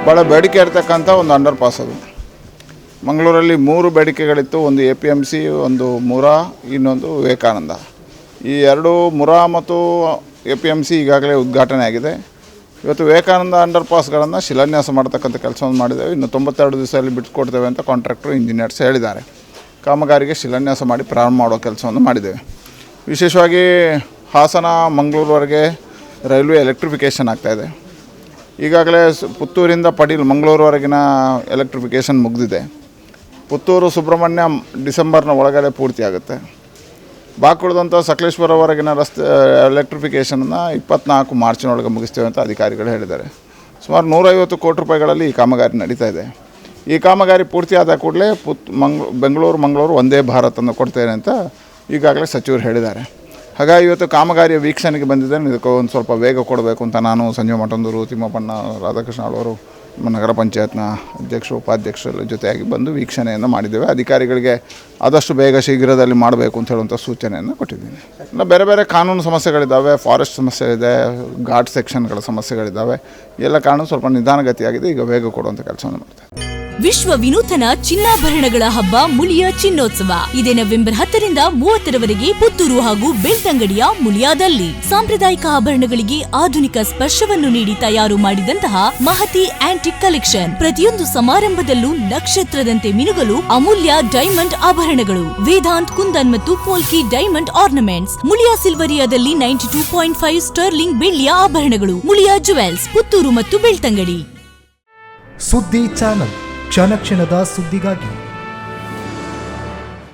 ಭಾಳ ಬೇಡಿಕೆ ಇರ್ತಕ್ಕಂಥ ಒಂದು ಅಂಡರ್ ಪಾಸ್ ಅದು. ಮಂಗಳೂರಲ್ಲಿ 3 ಬೇಡಿಕೆಗಳಿತ್ತು. ಒಂದು APMC, ಒಂದು ಮುರಾ, ಇನ್ನೊಂದು ವಿವೇಕಾನಂದ. ಈ 2 ಮುರಾ ಮತ್ತು APMC ಈಗಾಗಲೇ ಉದ್ಘಾಟನೆ ಆಗಿದೆ. ಇವತ್ತು ವಿವೇಕಾನಂದ ಅಂಡರ್ ಪಾಸ್ಗಳನ್ನು ಶಿಲಾನ್ಯಾಸ ಮಾಡ್ತಕ್ಕಂಥ ಕೆಲಸವನ್ನು ಮಾಡಿದ್ದೇವೆ. ಇನ್ನು 92 ದಿವಸದಲ್ಲಿ ಬಿಟ್ಟುಕೊಡ್ತೇವೆ ಅಂತ ಕಾಂಟ್ರಾಕ್ಟರು ಇಂಜಿನಿಯರ್ಸ್ ಹೇಳಿದ್ದಾರೆ. ಕಾಮಗಾರಿಗೆ ಶಿಲಾನ್ಯಾಸ ಮಾಡಿ ಪ್ರಾರಂಭ ಮಾಡೋ ಕೆಲಸವನ್ನು ಮಾಡಿದ್ದೇವೆ. ವಿಶೇಷವಾಗಿ ಹಾಸನ ಮಂಗಳೂರುವರೆಗೆ ರೈಲ್ವೆ ಎಲೆಕ್ಟ್ರಿಫಿಕೇಷನ್ ಆಗ್ತಾಯಿದೆ. ಈಗಾಗಲೇ ಪುತ್ತೂರಿಂದ ಪಡೀಲ್ ಮಂಗಳೂರುವರೆಗಿನ ಎಲೆಕ್ಟ್ರಿಫಿಕೇಷನ್ ಮುಗಿದಿದೆ. ಪುತ್ತೂರು ಸುಬ್ರಹ್ಮಣ್ಯ ಡಿಸೆಂಬರ್ನ ಒಳಗಡೆ ಪೂರ್ತಿ ಆಗುತ್ತೆ. ಬಾಕುಳಿದಂಥ ಸಕಲೇಶ್ವರವರೆಗಿನ ರಸ್ತೆ ಎಲೆಕ್ಟ್ರಿಫಿಕೇಷನನ್ನು 24 ಮಾರ್ಚಿನೊಳಗೆ ಮುಗಿಸ್ತೇವೆ ಅಂತ ಅಧಿಕಾರಿಗಳು ಹೇಳಿದ್ದಾರೆ. ಸುಮಾರು 150 ಕೋಟಿ ರೂಪಾಯಿಗಳಲ್ಲಿ ಈ ಕಾಮಗಾರಿ ನಡೀತಾ ಇದೆ. ಈ ಕಾಮಗಾರಿ ಪೂರ್ತಿ ಆದ ಕೂಡಲೇ ಬೆಂಗಳೂರು ಮಂಗಳೂರು ಒಂದೇ ಭಾರತ್ ಅನ್ನು ಕೊಡ್ತೇನೆ ಅಂತ ಈಗಾಗಲೇ ಸಚಿವರು ಹೇಳಿದ್ದಾರೆ. ಹಾಗಾಗಿ ಇವತ್ತು ಕಾಮಗಾರಿಯ ವೀಕ್ಷಣೆಗೆ ಬಂದಿದ್ದೇನೆ. ಇದಕ್ಕೆ ಒಂದು ಸ್ವಲ್ಪ ವೇಗ ಕೊಡಬೇಕು ಅಂತ ನಾನು, ಸಂಜೀವ ಮಠಂದೂರು, ತಿಮ್ಮಪ್ಪಣ್ಣ, ರಾಧಾಕೃಷ್ಣ ಅವರು, ನಗರ ಪಂಚಾಯತ್ನ ಅಧ್ಯಕ್ಷರು, ಉಪಾಧ್ಯಕ್ಷರ ಜೊತೆಯಾಗಿ ಬಂದು ವೀಕ್ಷಣೆಯನ್ನು ಮಾಡಿದ್ದೇವೆ. ಅಧಿಕಾರಿಗಳಿಗೆ ಆದಷ್ಟು ಬೇಗ ಶೀಘ್ರದಲ್ಲಿ ಮಾಡಬೇಕು ಅಂತ ಹೇಳುವಂಥ ಸೂಚನೆಯನ್ನು ಕೊಟ್ಟಿದ್ದೀನಿ. ಇನ್ನು ಬೇರೆ ಬೇರೆ ಕಾನೂನು ಸಮಸ್ಯೆಗಳಿದ್ದಾವೆ, ಫಾರೆಸ್ಟ್ ಸಮಸ್ಯೆ ಇದೆ, ಘಾಟ್ ಸೆಕ್ಷನ್ಗಳ ಸಮಸ್ಯೆಗಳಿದ್ದಾವೆ. ಎಲ್ಲ ಕಾರಣ ಸ್ವಲ್ಪ ನಿಧಾನಗತಿಯಾಗಿದೆ. ಈಗ ವೇಗ ಕೊಡುವಂಥ ಕೆಲಸವನ್ನು ಮಾಡ್ತಾರೆ. ವಿಶ್ವ ವಿನೂತನ ಚಿನ್ನಾಭರಣಗಳ ಹಬ್ಬ ಮುಳಿಯ ಚಿನ್ನೋತ್ಸವ ಇದೇ ನವೆಂಬರ್ 10ರಿಂದ 30ರವರೆಗೆ ಪುತ್ತೂರು ಹಾಗೂ ಬೆಳ್ತಂಗಡಿಯ ಮುಳಿಯಾದಲ್ಲಿ ಸಾಂಪ್ರದಾಯಿಕ ಆಭರಣಗಳಿಗೆ ಆಧುನಿಕ ಸ್ಪರ್ಶವನ್ನು ನೀಡಿ ತಯಾರು ಮಾಡಿದಂತಹ ಮಹತಿ ಆಂಟಿಕ್ ಕಲೆಕ್ಷನ್. ಪ್ರತಿಯೊಂದು ಸಮಾರಂಭದಲ್ಲೂ ನಕ್ಷತ್ರದಂತೆ ಮಿನುಗಲು ಅಮೂಲ್ಯ ಡೈಮಂಡ್ ಆಭರಣಗಳು, ವೇದಾಂತ್, ಕುಂದನ್ ಮತ್ತು ಪೋಲ್ಕಿ ಡೈಮಂಡ್ ಆರ್ನಮೆಂಟ್ಸ್. ಮುಳಿಯಾ ಸಿಲ್ವರಿಯಾದಲ್ಲಿ 92.5 ಸ್ಟರ್ಲಿಂಗ್ ಬೆಳ್ಳಿಯ ಆಭರಣಗಳು. ಮುಳಿಯಾ ಜುವೆಲ್ಸ್, ಪುತ್ತೂರು ಮತ್ತು ಬೆಳ್ತಂಗಡಿ. ಸುದ್ದಿ ಚಾನಲ್, ಕ್ಷಣ ಕ್ಷಣದ ಸುದ್ದಿಗಾಗಿ.